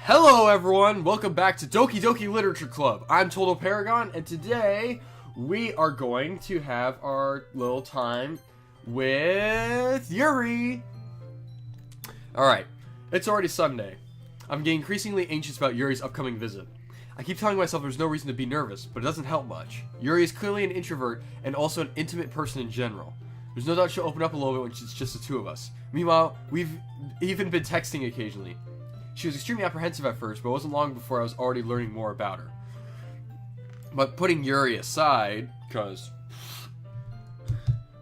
Hello everyone, welcome back to Doki Doki Literature Club. I'm Total Paragon, and today we are going to have our little time with Yuri. Alright, it's already Sunday. I'm getting increasingly anxious about Yuri's upcoming visit. I keep telling myself there's no reason to be nervous, but it doesn't help much. Yuri is clearly an introvert and also an intimate person in general. There's no doubt she'll open up a little bit when it's just the two of us. Meanwhile, we've even been texting occasionally. She was extremely apprehensive at first, but it wasn't long before I was already learning more about her. But putting Yuri aside, because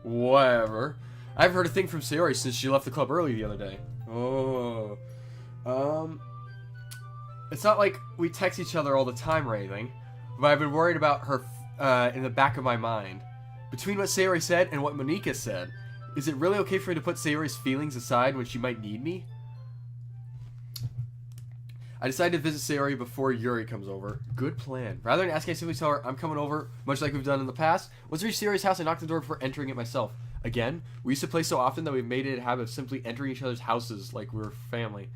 whatever, I've heard a thing from Sayori since she left the club early the other day. It's not like we text each other all the time or anything, but I've been worried about her in the back of my mind. Between what Sayori said and what Monika said, is it really okay for me to put Sayori's feelings aside when she might need me? I decided to visit Sayori before Yuri comes over. Good plan. Rather than asking, I simply tell her I'm coming over, much like we've done in the past. Once I reached Sayori's house, I knocked on the door before entering it myself. Again, we used to play so often that we've made it a habit of simply entering each other's houses like we were family.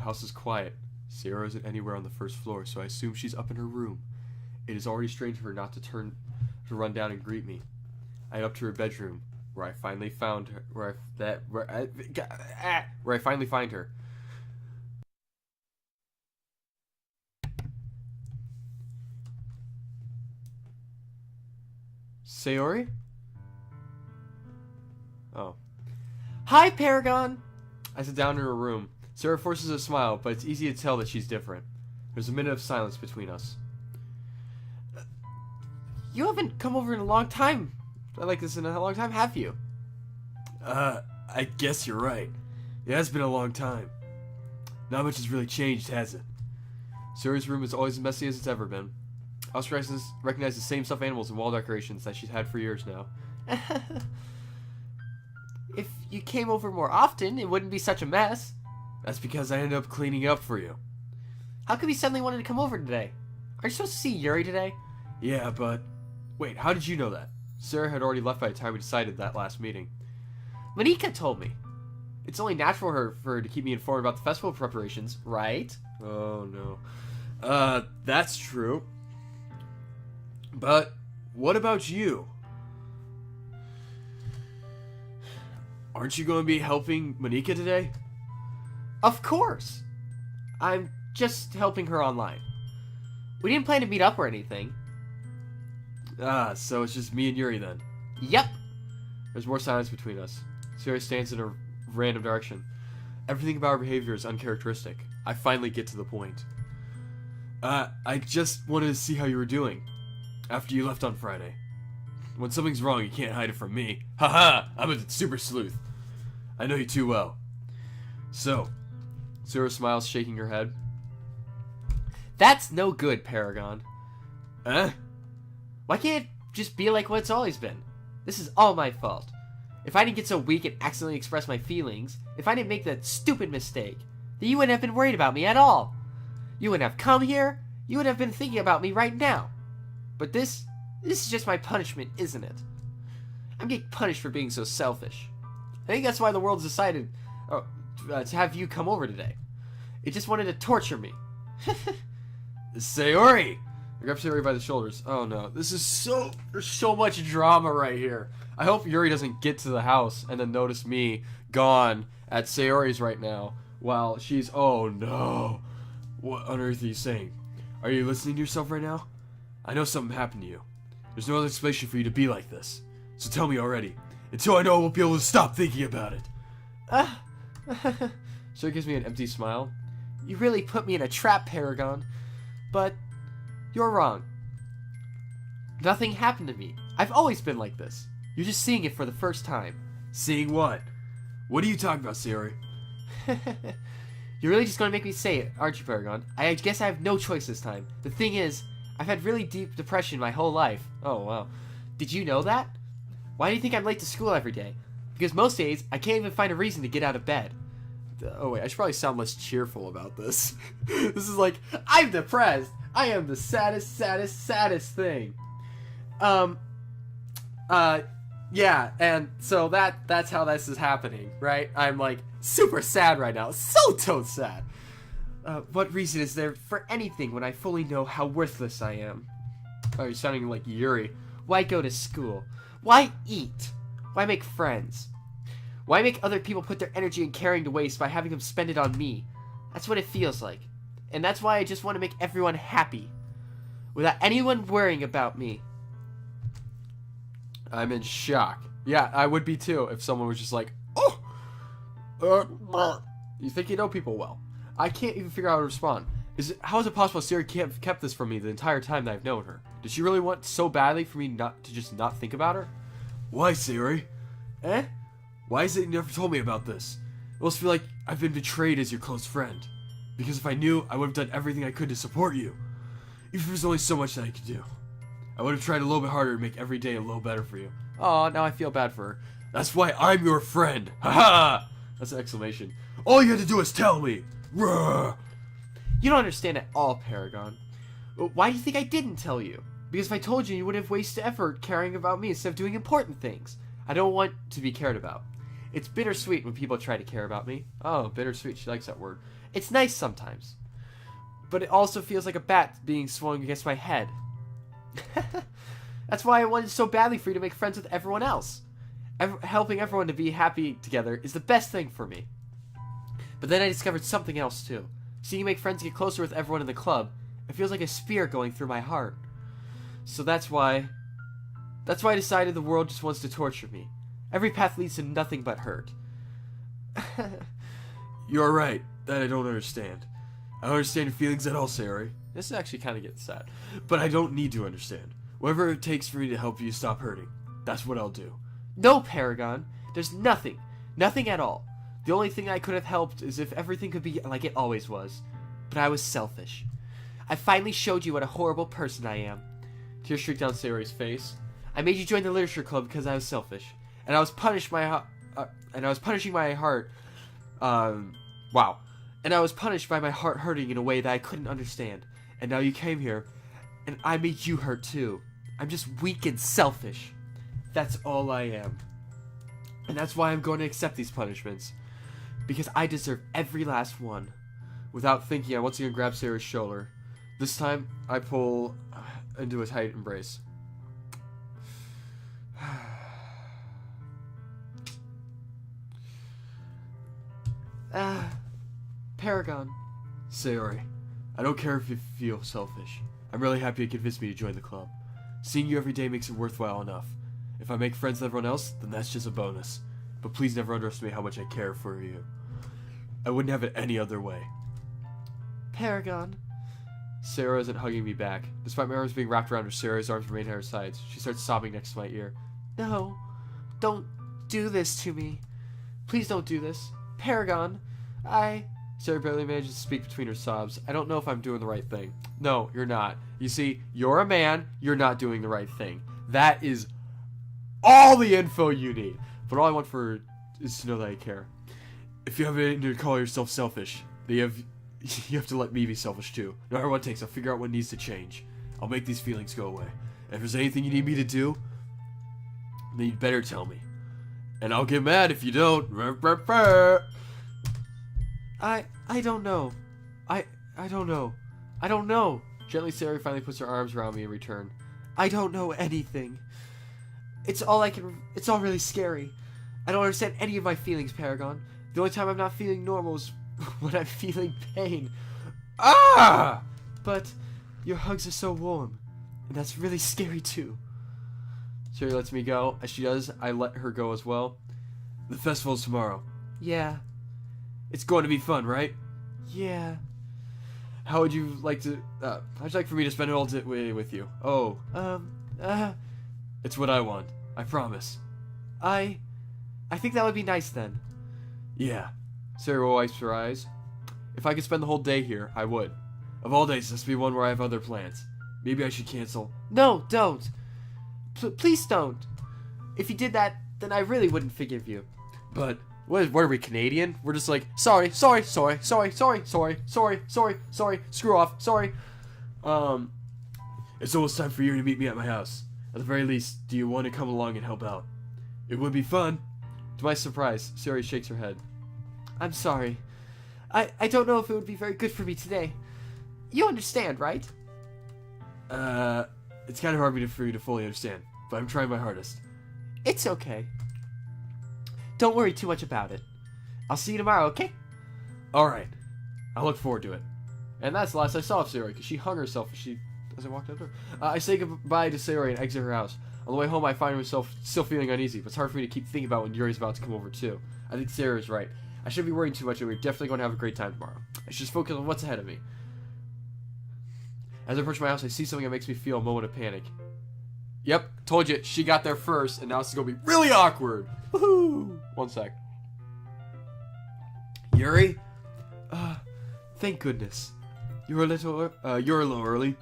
House is quiet. Sayori isn't anywhere on the first floor, so I assume she's up in her room. It is already strange for her not to run down and greet me. I head up to her bedroom, where I finally found her. Where I finally find her. Sayori? Oh. Hi, Paragon! I sit down in her room. Sayori forces a smile, but it's easy to tell that she's different. There's a minute of silence between us. You haven't come over in a long time. Like this in a long time, have you? I guess you're right. It has been a long time. Not much has really changed, has it? Sayori's room is always as messy as it's ever been. I also recognize the same stuffed animals and wall decorations that she's had for years now. If you came over more often, it wouldn't be such a mess. That's because I ended up cleaning up for you. How come you suddenly wanted to come over today? Are you supposed to see Yuri today? Yeah, but... Wait, how did you know that? Sarah had already left by the time we decided that last meeting. Monika told me. It's only natural for her to keep me informed about the festival preparations, right? Oh, no. That's true. But, what about you? Aren't you going to be helping Monika today? Of course! I'm just helping her online. We didn't plan to meet up or anything. Ah, so it's just me and Yuri then? Yep! There's more silence between us. Sayori stands in a random direction. Everything about her behavior is uncharacteristic. I finally get to the point. I just wanted to see how you were doing. After you left on Friday. When something's wrong, you can't hide it from me. Haha! I'm a super sleuth. I know you too well. So, Sayori smiles, shaking her head. That's no good, Paragon. Huh? Why can't it just be like what it's always been? This is all my fault. If I didn't get so weak and accidentally express my feelings, if I didn't make that stupid mistake, then you wouldn't have been worried about me at all. You wouldn't have come here, you would have been thinking about me right now. But this is just my punishment, isn't it? I'm getting punished for being so selfish. I think that's why the world's decided to have you come over today. It just wanted to torture me. Sayori! I grab Sayori by the shoulders. Oh no, there's so much drama right here. I hope Yuri doesn't get to the house and then notice me gone at Sayori's right now while she's, oh no. What on earth are you saying? Are you listening to yourself right now? I know something happened to you. There's no other explanation for you to be like this. So tell me already. Until I know I won't be able to stop thinking about it. Sayori gives me an empty smile. You really put me in a trap, Paragon. But you're wrong. Nothing happened to me. I've always been like this. You're just seeing it for the first time. Seeing what? What are you talking about, Sayori? You're really just going to make me say it, aren't you, Paragon? I guess I have no choice this time. The thing is, I've had really deep depression my whole life. Oh, wow. Did you know that? Why do you think I'm late to school every day? Because most days, I can't even find a reason to get out of bed. Oh, wait, I should probably sound less cheerful about this. This is like, I'm depressed. I am the saddest thing. Yeah, and so that's how this is happening, right? I'm like super sad right now. So toad sad. What reason is there for anything when I fully know how worthless I am? Oh, you're sounding like Yuri. Why go to school? Why eat? Why make friends? Why make other people put their energy and caring to waste by having them spend it on me? That's what it feels like. And that's why I just want to make everyone happy. Without anyone worrying about me. I'm in shock. Yeah, I would be too if someone was just like, oh! You think you know people well. I can't even figure out how to respond. How is it possible Siri kept this from me the entire time that I've known her? Did she really want so badly for me not to just not think about her? Why, Siri? Eh? Why is it you never told me about this? It must feel like I've been betrayed as your close friend. Because if I knew, I would have done everything I could to support you. Even if there's only so much that I could do. I would have tried a little bit harder to make every day a little better for you. Aw, now I feel bad for her. That's why I'm your friend. Haha! That's an exclamation. All you had to do is tell me. Ruh! You don't understand at all, Paragon. Why do you think I didn't tell you? Because if I told you, you would have wasted effort caring about me instead of doing important things. I don't want to be cared about. It's bittersweet when people try to care about me. Oh, bittersweet. She likes that word. It's nice sometimes. But it also feels like a bat being swung against my head. That's why I wanted so badly for you to make friends with everyone else. Helping everyone to be happy together is the best thing for me. But then I discovered something else too. Seeing you make friends get closer with everyone in the club, it feels like a spear going through my heart. So that's why I decided the world just wants to torture me. Every path leads to nothing but hurt. You're right, that I don't understand. I don't understand your feelings at all, Sari. This is actually kind of getting sad. But I don't need to understand. Whatever it takes for me to help you stop hurting, that's what I'll do. No, Paragon. There's nothing. Nothing at all. The only thing I could have helped is if everything could be like it always was. But I was selfish. I finally showed you what a horrible person I am. Tears streaked down Sari's face. I made you join the literature club because I was selfish. And I was punishing my heart. Wow. And I was punished by my heart hurting in a way that I couldn't understand. And now you came here, and I made you hurt too. I'm just weak and selfish. That's all I am. And that's why I'm going to accept these punishments. Because I deserve every last one. Without thinking, I once again grab Sarah's shoulder. This time, I pull into a tight embrace. Paragon. Sayori, I don't care if you feel selfish. I'm really happy you convinced me to join the club. Seeing you every day makes it worthwhile enough. If I make friends with everyone else, then that's just a bonus. But please never underestimate how much I care for you. I wouldn't have it any other way. Paragon. Sarah isn't hugging me back. Despite my arms being wrapped around her, Sarah's arms remain at her sides. She starts sobbing next to my ear. No, don't do this to me. Please don't do this. Paragon, Sarah barely manages to speak between her sobs. I don't know if I'm doing the right thing. No, you're not. You see, you're a man, you're not doing the right thing. That is all the info you need. But all I want is to know that I care. If you have it to call yourself selfish, then you have to let me be selfish too. No matter what it takes, I'll figure out what needs to change. I'll make these feelings go away. And if there's anything you need me to do, then you'd better tell me. And I'll get mad if you don't. I don't know. I don't know. I don't know. Gently, Sarah finally puts her arms around me in return. I don't know anything. It's all really scary. I don't understand any of my feelings, Paragon. The only time I'm not feeling normal is when I'm feeling pain. Ah! But your hugs are so warm, and that's really scary too. Sarah lets me go. As she does, I let her go as well. The festival's tomorrow. Yeah. It's going to be fun, right? Yeah. How would you like for me to spend it all day with you? Oh. It's what I want. I promise. I think that would be nice then. Yeah. Sarah wipes her eyes. If I could spend the whole day here, I would. Of all days, this would be one where I have other plans. Maybe I should cancel. No, don't. Please don't. If you did that, then I really wouldn't forgive you. But what are we, Canadian? We're just like, sorry, screw off, sorry. It's almost time for you to meet me at my house. At the very least, do you want to come along and help out? It would be fun. To my surprise, Sari shakes her head. I'm sorry. I don't know if it would be very good for me today. You understand, right? It's kind of hard for me to fully understand, but I'm trying my hardest. It's okay. Don't worry too much about it. I'll see you tomorrow, okay? Alright. I look forward to it. And that's the last I saw of Sayori, because she hung herself as I walked out the door. I say goodbye to Sayori and exit her house. On the way home, I find myself still feeling uneasy, but it's hard for me to keep thinking about when Yuri's about to come over, too. I think Sayori's right. I shouldn't be worrying too much, and we're definitely going to have a great time tomorrow. I should just focus on what's ahead of me. As I approach my house, I see something that makes me feel a moment of panic. Yep, told you, she got there first, and now it's going to be really awkward. Woohoo! One sec. Yuri? Thank goodness. You're a little early.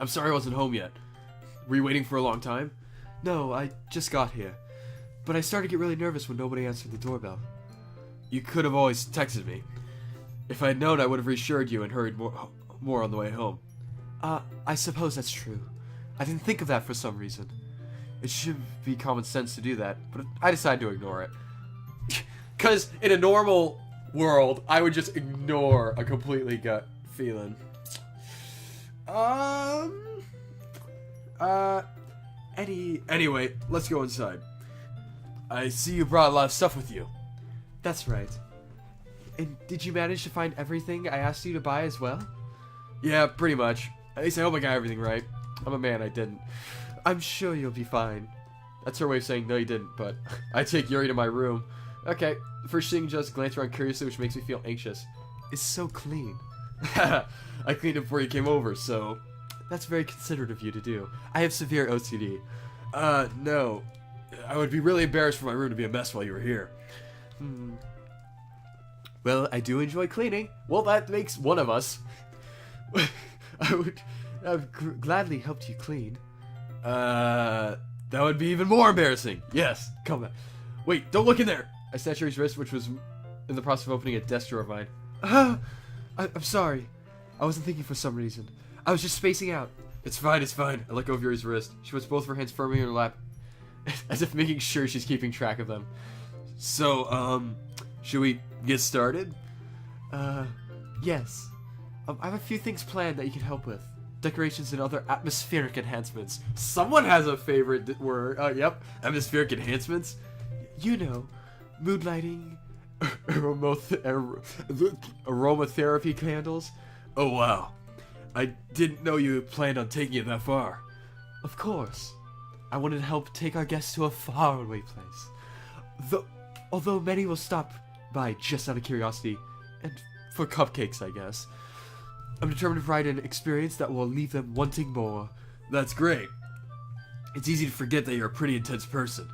I'm sorry I wasn't home yet. Were you waiting for a long time? No, I just got here. But I started to get really nervous when nobody answered the doorbell. You could have always texted me. If I had known, I would have reassured you and hurried more on the way home. I suppose that's true. I didn't think of that for some reason. It should be common sense to do that, but I decided to ignore it. Because in a normal world, I would just ignore a completely gut feeling. Anyway, let's go inside. I see you brought a lot of stuff with you. That's right. And did you manage to find everything I asked you to buy as well? Yeah, pretty much. At least I hope I got everything right. I'm a man, I didn't. I'm sure you'll be fine. That's her way of saying, no you didn't, but I take Yuri to my room. Okay, first thing, just glance around curiously, which makes me feel anxious. It's so clean. I cleaned it before you came over, so... That's very considerate of you to do. I have severe OCD. No. I would be really embarrassed for my room to be a mess while you were here. Well, I do enjoy cleaning. Well, that makes one of us. I've gladly helped you clean. That would be even more embarrassing. Yes, come back. Wait, don't look in there. I snatched Yuri's wrist, which was in the process of opening a desk drawer of mine. I'm sorry. I wasn't thinking for some reason. I was just spacing out. It's fine, it's fine. I let go of Yuri's wrist. She puts both of her hands firmly in her lap, as if making sure she's keeping track of them. So, should we get started? Yes. I have a few things planned that you can help with. Decorations and other atmospheric enhancements. Someone has a favorite word. Yep. Atmospheric enhancements. You know, mood lighting, aromatherapy candles. Oh, wow. I didn't know you planned on taking it that far. Of course. I wanted to help take our guests to a faraway place. Although many will stop by just out of curiosity, and for cupcakes, I guess. I'm determined to provide an experience that will leave them wanting more. That's great. It's easy to forget that you're a pretty intense person.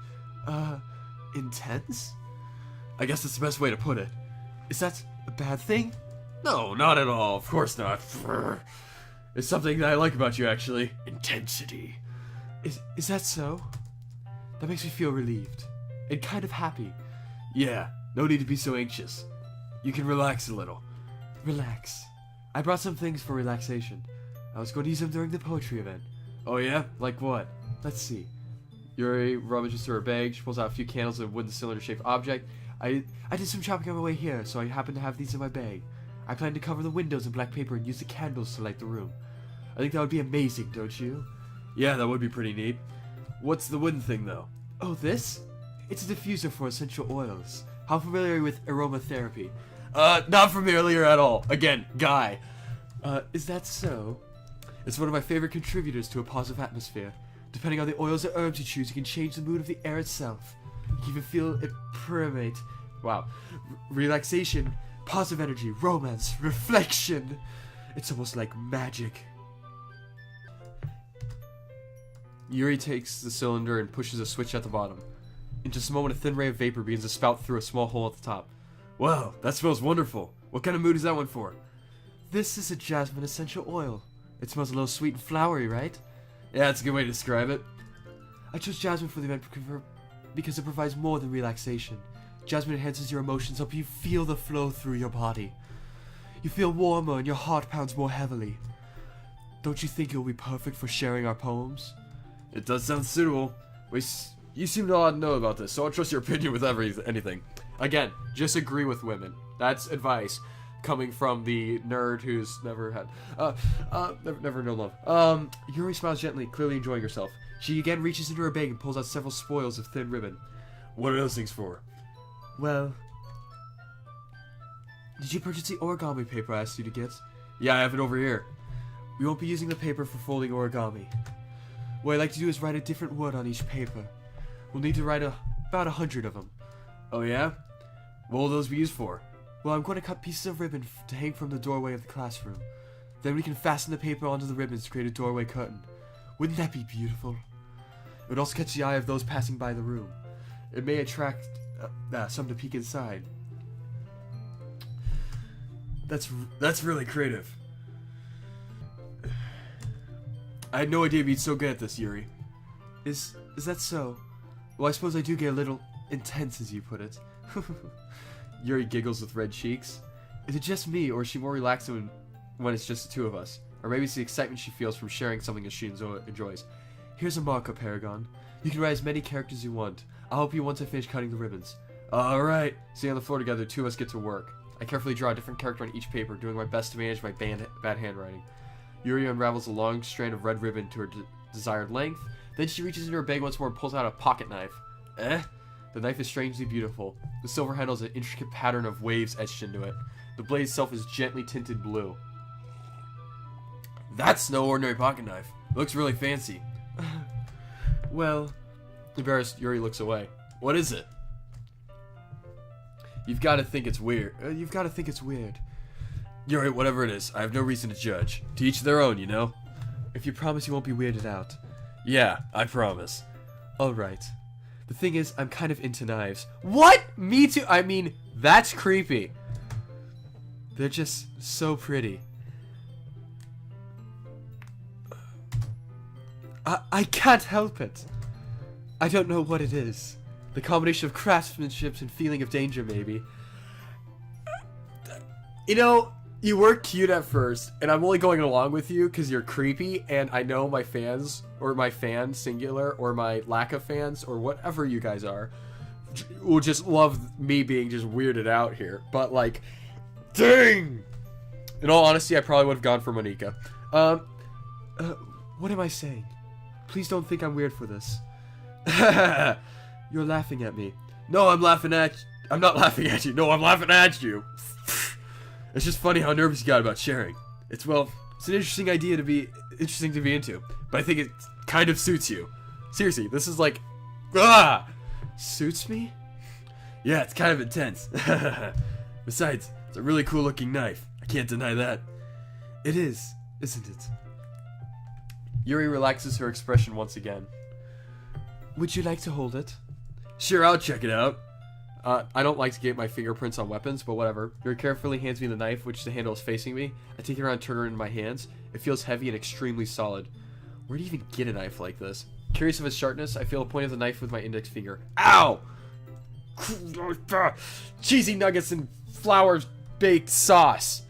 Intense? I guess that's the best way to put it. Is that a bad thing? No, not at all. Of course not. It's something that I like about you, actually. Intensity. Is that so? That makes me feel relieved. And kind of happy. Yeah, no need to be so anxious. You can relax a little. Relax. I brought some things for relaxation. I was going to use them during the poetry event. Oh yeah? Like what? Let's see. Yuri rummages through her bag. She pulls out a few candles and a wooden cylinder-shaped object. I did some shopping on my way here, so I happen to have these in my bag. I plan to cover the windows in black paper and use the candles to light the room. I think that would be amazing, don't you? Yeah, that would be pretty neat. What's the wooden thing, though? Oh, this? It's a diffuser for essential oils. How familiar are you with aromatherapy? Not familiar at all. Again, guy. Is that so? It's one of my favorite contributors to a positive atmosphere. Depending on the oils or herbs you choose, you can change the mood of the air itself. You can even feel it permeate. Wow. Relaxation, positive energy, romance, reflection. It's almost like magic. Yuri takes the cylinder and pushes a switch at the bottom. In just a moment, a thin ray of vapor begins to spout through a small hole at the top. Wow, that smells wonderful. What kind of mood is that one for? This is a jasmine essential oil. It smells a little sweet and flowery, right? Yeah, that's a good way to describe it. I chose jasmine for the event because it provides more than relaxation. Jasmine enhances your emotions, helping you feel the flow through your body. You feel warmer and your heart pounds more heavily. Don't you think it will be perfect for sharing our poems? It does sound suitable. Wait, you seem to know about this, so I'll trust your opinion with anything. Again, just agree with women. That's advice coming from the nerd who's never had, never known love. Yuri smiles gently, clearly enjoying herself. She again reaches into her bag and pulls out several spoils of thin ribbon. What are those things for? Well, did you purchase the origami paper I asked you to get? Yeah, I have it over here. We won't be using the paper for folding origami. What I'd like to do is write a different word on each paper. We'll need to write about 100 of them. Oh yeah? What will those be used for? Well, I'm going to cut pieces of ribbon to hang from the doorway of the classroom. Then we can fasten the paper onto the ribbons to create a doorway curtain. Wouldn't that be beautiful? It would also catch the eye of those passing by the room. It may attract some to peek inside. That's really creative. I had no idea you'd be so good at this, Yuri. Is that so? Well, I suppose I do get a little intense, as you put it. Yuri giggles with red cheeks. Is it just me, or is she more relaxed when it's just the two of us? Or maybe it's the excitement she feels from sharing something that she enjoys. Here's a marker, Paragon. You can write as many characters as you want. I'll help you once I finish cutting the ribbons. Alright. Sitting on the floor together, two of us get to work. I carefully draw a different character on each paper, doing my best to manage my bad handwriting. Yuri unravels a long strand of red ribbon to her desired length. Then she reaches into her bag once more and pulls out a pocket knife. The knife is strangely beautiful. The silver handle has an intricate pattern of waves etched into it. The blade itself is gently tinted blue. That's no ordinary pocket knife. It looks really fancy. Well, embarrassed, Yuri looks away. What is it? You've got to think it's weird. Yuri, whatever it is, I have no reason to judge. To each their own, you know? If you promise you won't be weirded out. Yeah, I promise. Alright. The thing is, I'm kind of into knives. What? Me too? I mean, that's creepy. They're just so pretty. I can't help it. I don't know what it is. The combination of craftsmanship and feeling of danger, maybe. You know, you were cute at first, and I'm only going along with you because you're creepy, and I know my fans, or my fans, singular, or my lack of fans, or whatever you guys are, will just love me being just weirded out here. But, like, dang! In all honesty, I probably would have gone for Monika. What am I saying? Please don't think I'm weird for this. You're laughing at me. No, I'm not laughing at you. No, I'm laughing at you. It's just funny how nervous you got about sharing. It's an interesting idea to be into, but I think it kind of suits you. Seriously, this is like, suits me? Yeah, it's kind of intense. Besides, it's a really cool looking knife. I can't deny that. It is, isn't it? Yuri relaxes her expression once again. Would you like to hold it? Sure, I'll check it out. I don't like to get my fingerprints on weapons, but whatever. Yuri carefully hands me the knife, which the handle is facing me. I take it around and turn it in my hands. It feels heavy and extremely solid. Where do you even get a knife like this? Curious of its sharpness, I feel a point of the knife with my index finger. Ow! Cheesy nuggets and flour baked sauce.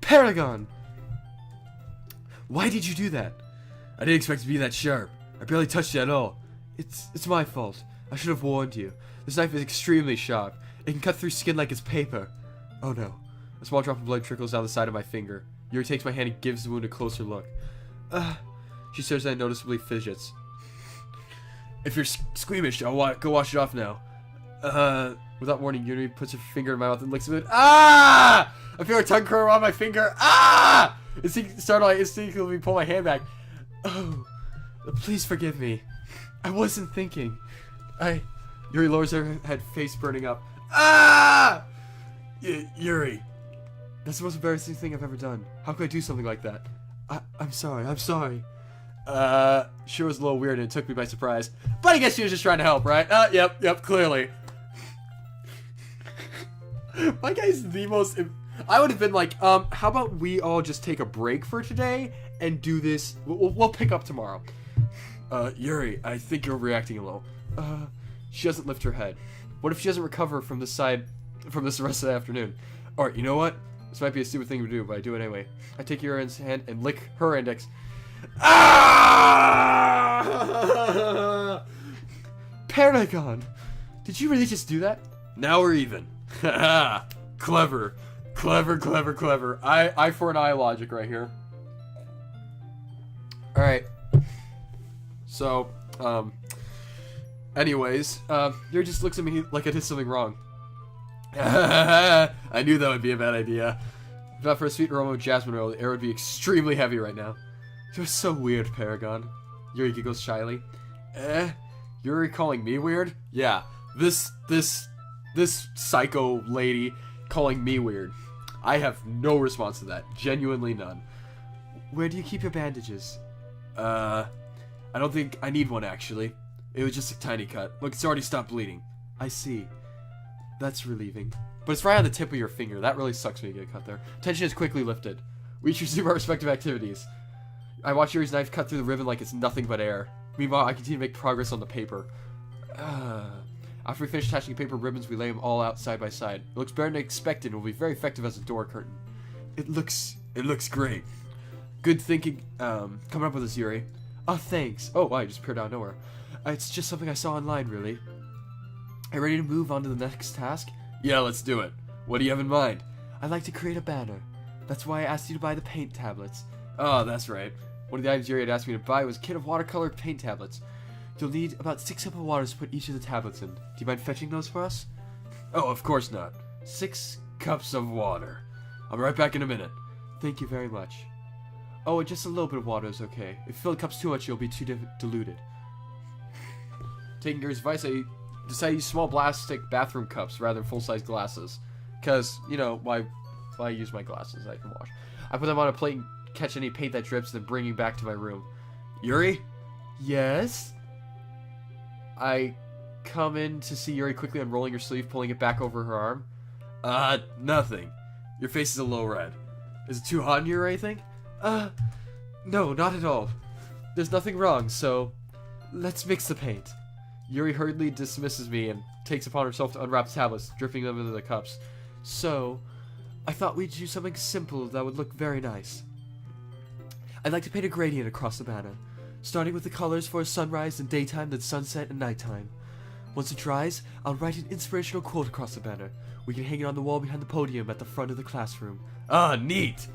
Paragon! Why did you do that? I didn't expect it to be that sharp. I barely touched it at all. It's my fault. I should have warned you. This knife is extremely sharp. It can cut through skin like it's paper. Oh no. A small drop of blood trickles down the side of my finger. Yuri takes my hand and gives the wound a closer look. She stares and noticeably fidgets. If you're squeamish, I'll go wash it off now. Without warning, Yuri puts her finger in my mouth and licks it. I feel her tongue curl around my finger. Startled, I instinctively pull my hand back. Oh, please forgive me. I wasn't thinking. Yuri lowers her head, face burning up. Yuri. That's the most embarrassing thing I've ever done. How could I do something like that? I'm sorry. Sure was a little weird and it took me by surprise. But I guess she was just trying to help, right? Yep, clearly. My guy's the most... I would have been like, how about we all just take a break for today and do this? We'll pick up tomorrow. Yuri, I think you're reacting a little. She doesn't lift her head. What if she doesn't recover from this rest of the afternoon? Alright, you know what? This might be a stupid thing to do, but I do it anyway. I take Yuri's hand and lick her index. Paragon! Did you really just do that? Now we're even. Haha. Clever. Clever, clever, clever. Eye for an eye logic right here. Alright. So, anyways, Yuri just looks at me like I did something wrong. I knew that would be a bad idea. If not for a sweet aroma of jasmine oil, the air would be extremely heavy right now. You're so weird, Paragon. Yuri giggles shyly. Yuri calling me weird? Yeah, this psycho lady calling me weird. I have no response to that. Genuinely none. Where do you keep your bandages? I don't think I need one, actually. It was just a tiny cut. Look, it's already stopped bleeding. I see. That's relieving. But it's right on the tip of your finger. That really sucks when you get cut there. Tension is quickly lifted. We each resume our respective activities. I watch Yuri's knife cut through the ribbon like it's nothing but air. Meanwhile, I continue to make progress on the paper. After we finish attaching paper ribbons, we lay them all out side by side. It looks better than expected and will be very effective as a door curtain. It looks great. Good thinking, coming up with this, Yuri. Oh, thanks. Oh, wow, I just appeared out of nowhere. It's just something I saw online, really. Are you ready to move on to the next task? Yeah, let's do it. What do you have in mind? I'd like to create a banner. That's why I asked you to buy the paint tablets. Oh, that's right. One of the items Yuri had asked me to buy was a kit of watercolor paint tablets. You'll need about 6 cups of water to put each of the tablets in. Do you mind fetching those for us? Oh, of course not. 6 cups of water. I'll be right back in a minute. Thank you very much. Oh, just a little bit of water is okay. If you fill the cups too much, you'll be too diluted. Taking Yuri's advice, I decided to use small plastic bathroom cups rather than full-size glasses. Because, you know, why use my glasses I can wash? I put them on a plate and catch any paint that drips, then bring it back to my room. Yuri? Yes? I come in to see Yuri quickly unrolling her sleeve, pulling it back over her arm. Nothing. Your face is a little red. Is it too hot in here or anything? No, not at all. There's nothing wrong, so let's mix the paint. Yuri hurriedly dismisses me and takes upon herself to unwrap the tablets, dripping them into the cups. So, I thought we'd do something simple that would look very nice. I'd like to paint a gradient across the banner, starting with the colors for sunrise and daytime, then sunset and nighttime. Once it dries, I'll write an inspirational quote across the banner. We can hang it on the wall behind the podium at the front of the classroom. Ah, neat!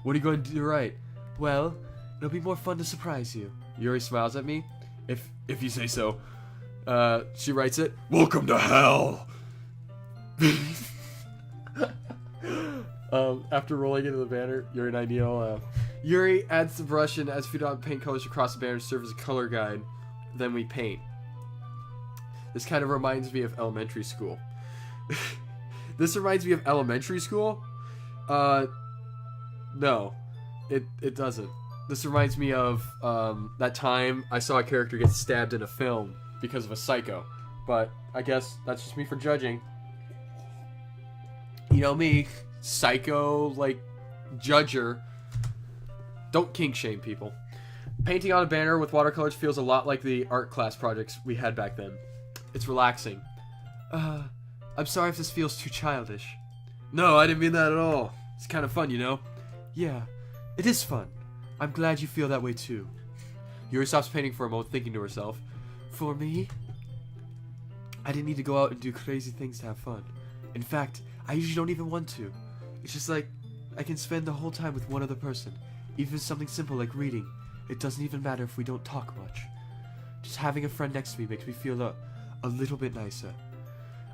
What are you going to do right? Well, it'll be more fun to surprise you. Yuri smiles at me. If you say so. She writes it. Welcome to hell! After rolling into the banner, Yuri and I kneel. Yuri adds the brush and adds a few dot paint colors across the banner to serve as a color guide. Then we paint. This kind of reminds me of elementary school. This reminds me of elementary school? No. It doesn't. This reminds me of that time I saw a character get stabbed in a film because of a psycho. But I guess that's just me for judging. You know me, psycho, like, judger. Don't kink shame people. Painting on a banner with watercolors feels a lot like the art class projects we had back then. It's relaxing. I'm sorry if this feels too childish. No, I didn't mean that at all. It's kind of fun, you know? Yeah, it is fun. I'm glad you feel that way too. Yuri stops painting for a moment, thinking to herself. For me? I didn't need to go out and do crazy things to have fun. In fact, I usually don't even want to. It's just like, I can spend the whole time with one other person. Even something simple like reading. It doesn't even matter if we don't talk much. Just having a friend next to me makes me feel a little bit nicer.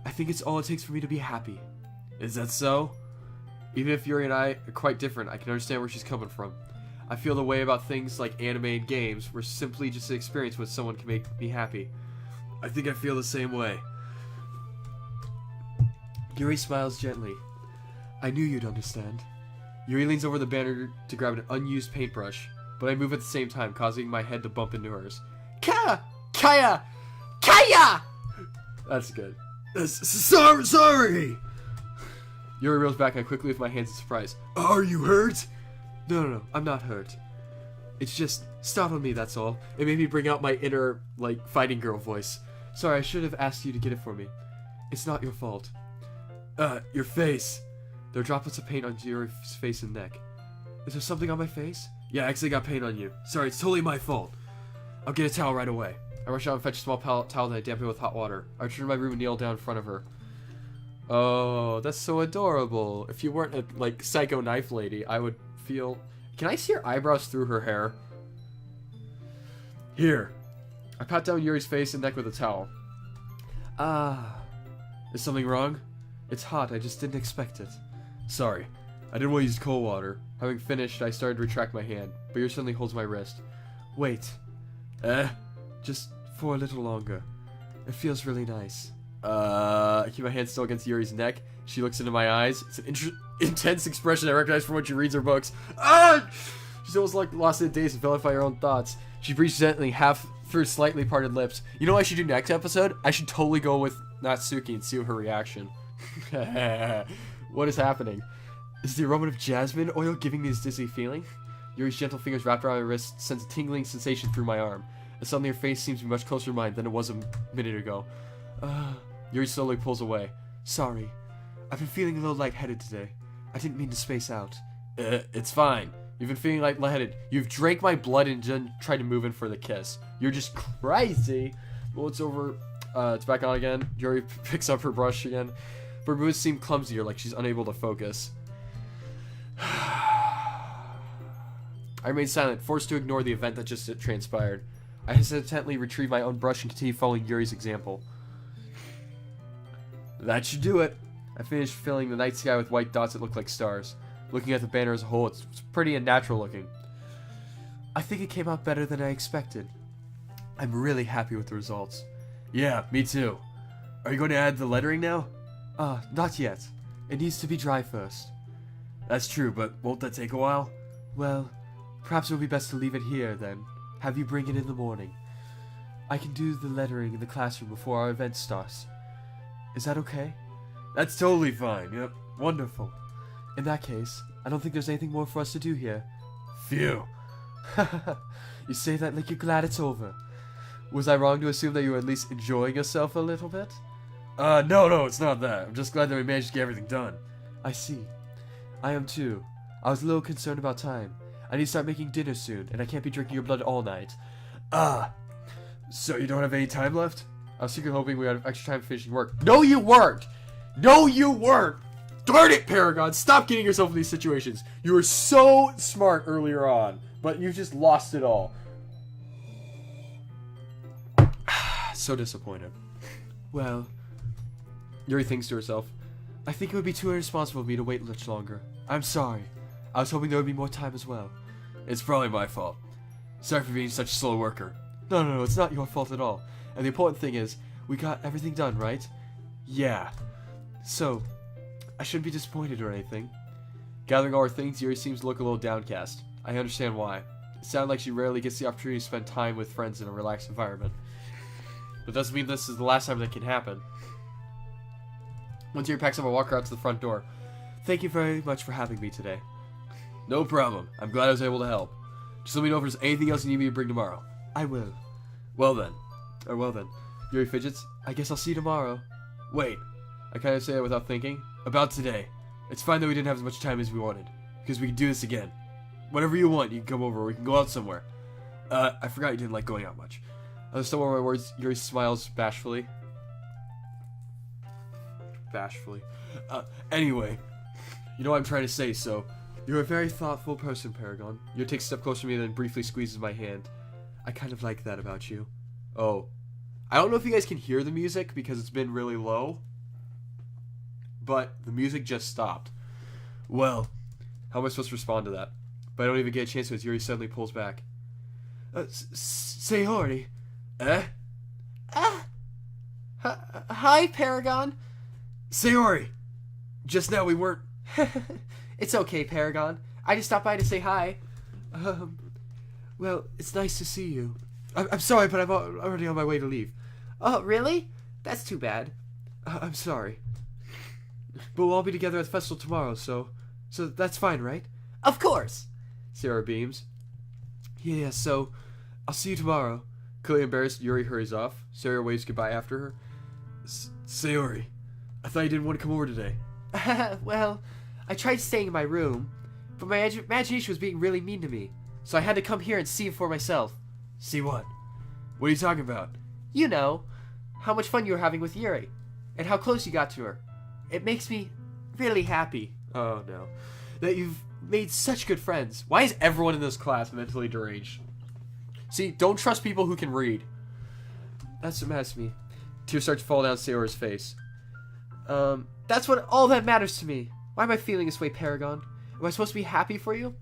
I think it's all it takes for me to be happy. Is that so? Even if Yuri and I are quite different, I can understand where she's coming from. I feel the way about things like anime and games, where simply just an experience with someone can make me happy. I think I feel the same way. Yuri smiles gently. I knew you'd understand. Yuri leans over the banner to grab an unused paintbrush, but I move at the same time, causing my head to bump into hers. Kaya! Kaya! Kaya! That's good. Sorry! Yuri reels back and I quickly lift my hands in surprise. Are you hurt? No, I'm not hurt. It's just startled me, that's all. It made me bring out my inner, like, fighting girl voice. Sorry, I should have asked you to get it for me. It's not your fault. Your face. There are droplets of paint on Yuri's face and neck. Is there something on my face? Yeah, I actually got paint on you. Sorry, it's totally my fault. I'll get a towel right away. I I rush out and fetch a small towel that I dampen with hot water. I return to my room and kneel down in front of her. Oh, that's so adorable. If you weren't a, like, psycho knife lady, I would feel... Can I see her eyebrows through her hair? Here. I pat down Yuri's face and neck with a towel. Ah. Is something wrong? It's hot, I just didn't expect it. Sorry. I didn't want to use cold water. Having finished, I started to retract my hand, but Yuri suddenly holds my wrist. Wait. Just for a little longer. It feels really nice. I keep my hand still against Yuri's neck. She looks into my eyes. It's an intense expression I recognize from when she reads her books. Ah! She's almost like lost in a daze and fell by her own thoughts. She breathes gently, half through slightly parted lips. You know what I should do next episode? I should totally go with Natsuki and see her reaction. What is happening? Is the aroma of jasmine oil giving me this dizzy feeling? Yuri's gentle fingers wrapped around my wrist sends a tingling sensation through my arm. And suddenly her face seems to be much closer to mine than it was a minute ago. Yuri slowly pulls away. Sorry. I've been feeling a little lightheaded today. I didn't mean to space out. It's fine. You've been feeling lightheaded. You've drank my blood and then tried to move in for the kiss. You're just crazy. Well, it's over. It's back on again. Yuri picks up her brush again. Her moves seem clumsier, like she's unable to focus. I remain silent, forced to ignore the event that just transpired. I hesitantly retrieve my own brush and continue following Yuri's example. That should do it. I finished filling the night sky with white dots that look like stars. Looking at the banner as a whole, it's pretty unnatural looking. I think it came out better than I expected. I'm really happy with the results. Yeah, me too. Are you going to add the lettering now? Not yet. It needs to be dry first. That's true, but won't that take a while? Well, perhaps it would be best to leave it here, then. Have you bring it in the morning. I can do the lettering in the classroom before our event starts. Is that okay? That's totally fine, yep. Wonderful. In that case, I don't think there's anything more for us to do here. Phew. You say that like you're glad it's over. Was I wrong to assume that you were at least enjoying yourself a little bit? No, it's not that. I'm just glad that we managed to get everything done. I see. I am too. I was a little concerned about time. I need to start making dinner soon, and I can't be drinking your blood all night. So you don't have any time left? I was secretly hoping we had extra time finishing work. No, you weren't! No, you weren't! Darn it, Paragon! Stop getting yourself in these situations. You were so smart earlier on, but you just lost it all. So disappointed. Well, Yuri thinks to herself, I think it would be too irresponsible of me to wait much longer. I'm sorry. I was hoping there would be more time as well. It's probably my fault. Sorry for being such a slow worker. No, it's not your fault at all. And the important thing is, we got everything done, right? Yeah. So, I shouldn't be disappointed or anything. Gathering all her things, Yuri seems to look a little downcast. I understand why. It sounds like she rarely gets the opportunity to spend time with friends in a relaxed environment. But doesn't mean this is the last time that can happen. Once Yuri packs up, I walk her out to the front door. Thank you very much for having me today. No problem. I'm glad I was able to help. Just let me know if there's anything else you need me to bring tomorrow. I will. Well then. Yuri fidgets. I guess I'll see you tomorrow. Wait. I kind of say that without thinking. About today. It's fine that we didn't have as much time as we wanted. Because we can do this again. Whenever you want, you can come over or we can go out somewhere. I forgot you didn't like going out much. I stumble over my words. Yuri smiles bashfully. Anyway. You know what I'm trying to say, so... You're a very thoughtful person, Paragon. Yuri takes a step closer to me and then briefly squeezes my hand. I kind of like that about you. Oh. I don't know if you guys can hear the music because it's been really low. But the music just stopped. Well, how am I supposed to respond to that? But I don't even get a chance to as Yuri suddenly pulls back. Sayori. Hi, Paragon. Sayori. Just now we weren't... It's okay, Paragon. I just stopped by to say hi. Well, it's nice to see you. I'm sorry, but I'm already on my way to leave. Oh, really? That's too bad. I'm sorry. But we'll all be together at the festival tomorrow, so that's fine, right? Of course! Sarah beams. Yeah, so I'll see you tomorrow. Clearly embarrassed, Yuri hurries off. Sarah waves goodbye after her. Sayori, I thought you didn't want to come over today. Well, I tried staying in my room, but my imagination was being really mean to me. So I had to come here and see it for myself. See what? What are you talking about? You know, how much fun you were having with Yuri, and how close you got to her. It makes me really happy. Oh no. That you've made such good friends. Why is everyone in this class mentally deranged? See, don't trust people who can read. That's what matters to me. Tears start to fall down Sayori's face. That's what all that matters to me. Why am I feeling this way, Paragon? Am I supposed to be happy for you?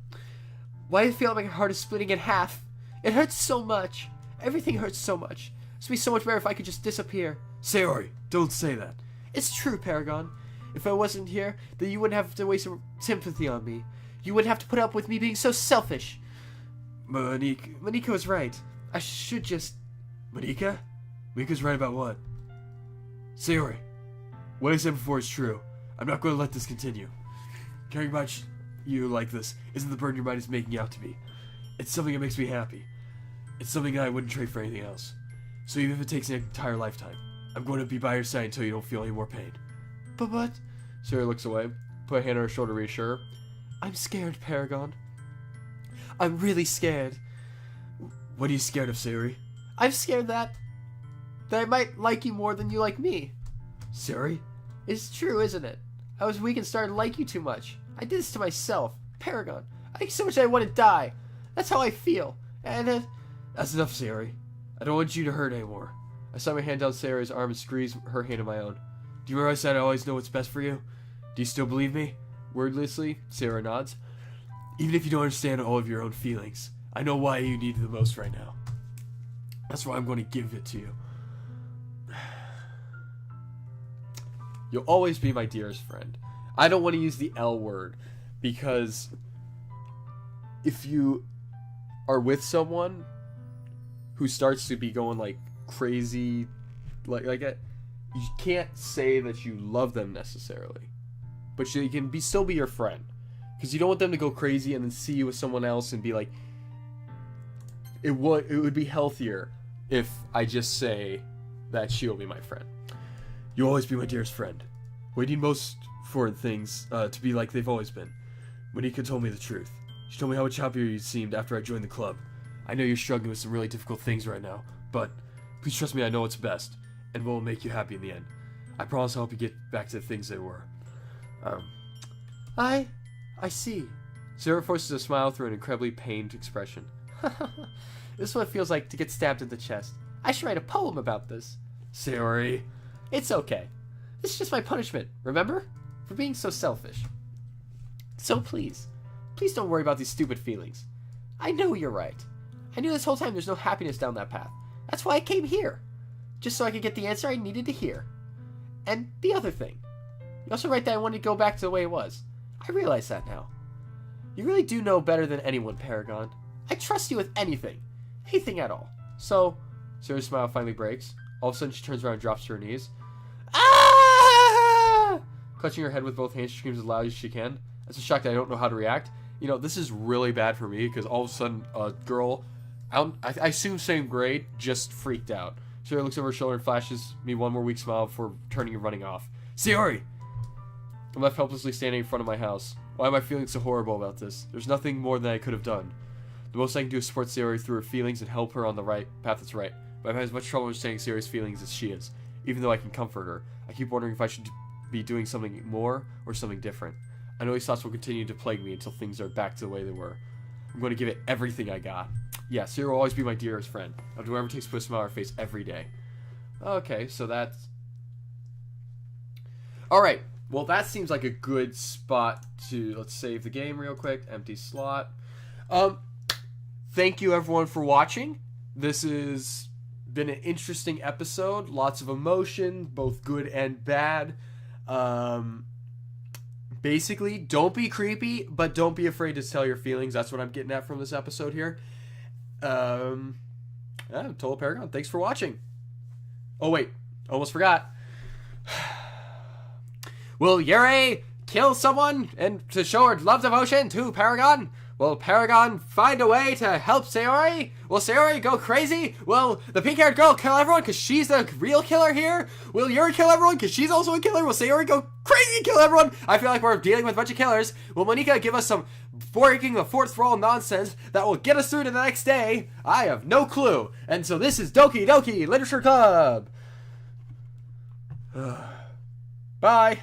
Why do I feel like my heart is splitting in half? It hurts so much. Everything hurts so much. It would be so much better if I could just disappear. Sayori, don't say that. It's true, Paragon. If I wasn't here, then you wouldn't have to waste some sympathy on me. You wouldn't have to put up with me being so selfish. Monika was right. I should just... Monika? Monika's right about what? Sayori, what I said before is true. I'm not going to let this continue. Caring about you like this isn't the burden your mind is making out to be. It's something that makes me happy. It's something I wouldn't trade for anything else. So even if it takes an entire lifetime, I'm going to be by your side until you don't feel any more pain. But... Sayori looks away, put a hand on her shoulder to reassure her. I'm scared, Paragon. I'm really scared. What are you scared of, Sayori? I'm scared that I might like you more than you like me. Sayori? It's true, isn't it? I was weak and started to like you too much. I did this to myself. Paragon, I think so much I want to die. That's how I feel. And That's enough, Sayori. I don't want you to hurt anymore. I saw my hand down Sayori's arm and squeezed her hand in my own. Do you realize that I always know what's best for you? Do you still believe me? Wordlessly, Sayori nods. Even if you don't understand all of your own feelings, I know why you need it the most right now. That's why I'm going to give it to you. You'll always be my dearest friend. I don't want to use the L word, because if you are with someone who starts to be going like crazy, you can't say that you love them necessarily, but you can still be your friend, because you don't want them to go crazy and then see you with someone else and be like, it would be healthier if I just say that she'll be my friend. You'll always be my dearest friend. We need most for things to be like they've always been. Monika told me the truth. She told me how much happier you seemed after I joined the club. I know you're struggling with some really difficult things right now, but please trust me, I know what's best, and will make you happy in the end. I promise I'll help you get back to the things they were. I see. Sarah forces a smile through an incredibly pained expression. This is what it feels like to get stabbed in the chest. I should write a poem about this. Sayori. It's okay. This is just my punishment, remember? For being so selfish. So please don't worry about these stupid feelings. I know you're right. I knew this whole time there's no happiness down that path. That's why I came here. Just so I could get the answer I needed to hear. And the other thing. You're also right that I wanted to go back to the way it was. I realize that now. You really do know better than anyone, Paragon. I trust you with anything. Anything at all. So, Sarah's smile finally breaks. All of a sudden she turns around and drops to her knees. Ah! Clutching her head with both hands, she screams as loud as she can. I'm so shocked that I don't know how to react. You know, this is really bad for me, because all of a sudden a girl, I assume same grade, just freaked out. Sarah looks over her shoulder and flashes me one more weak smile before turning and running off. Sayori! I'm left helplessly standing in front of my house. Why am I feeling so horrible about this? There's nothing more than I could have done. The most I can do is support Sayori through her feelings and help her on the right path that's right. But I've had as much trouble understanding Sayori's feelings as she is. Even though I can comfort her, I keep wondering if I should be doing something more or something different. I know these thoughts will continue to plague me until things are back to the way they were. I'm going to give it everything I got. Yeah, Sayori will always be my dearest friend. I'll do whatever it takes to put a smile on her face every day. Okay, so that's... Alright, well that seems like a good spot to... Let's save the game real quick. Empty slot. Thank you everyone for watching. This has been an interesting episode. Lots of emotion, both good and bad. Basically, don't be creepy, but don't be afraid to tell your feelings. That's what I'm getting at from this episode here. Total Paragon, thanks for watching. Oh wait, almost forgot. Will Yuri kill someone and to show her love devotion to Paragon? Will Paragon find a way to help Sayori? Will Sayori go crazy? Will the pink-haired girl kill everyone because she's the real killer here? Will Yuri kill everyone because she's also a killer? Will Sayori go crazy? crazy, kill everyone. I feel like we're dealing with a bunch of killers. Will Monica give us some breaking the fourth wall nonsense that will get us through to the next day? I have no clue. And so this is Doki Doki Literature Club. Bye.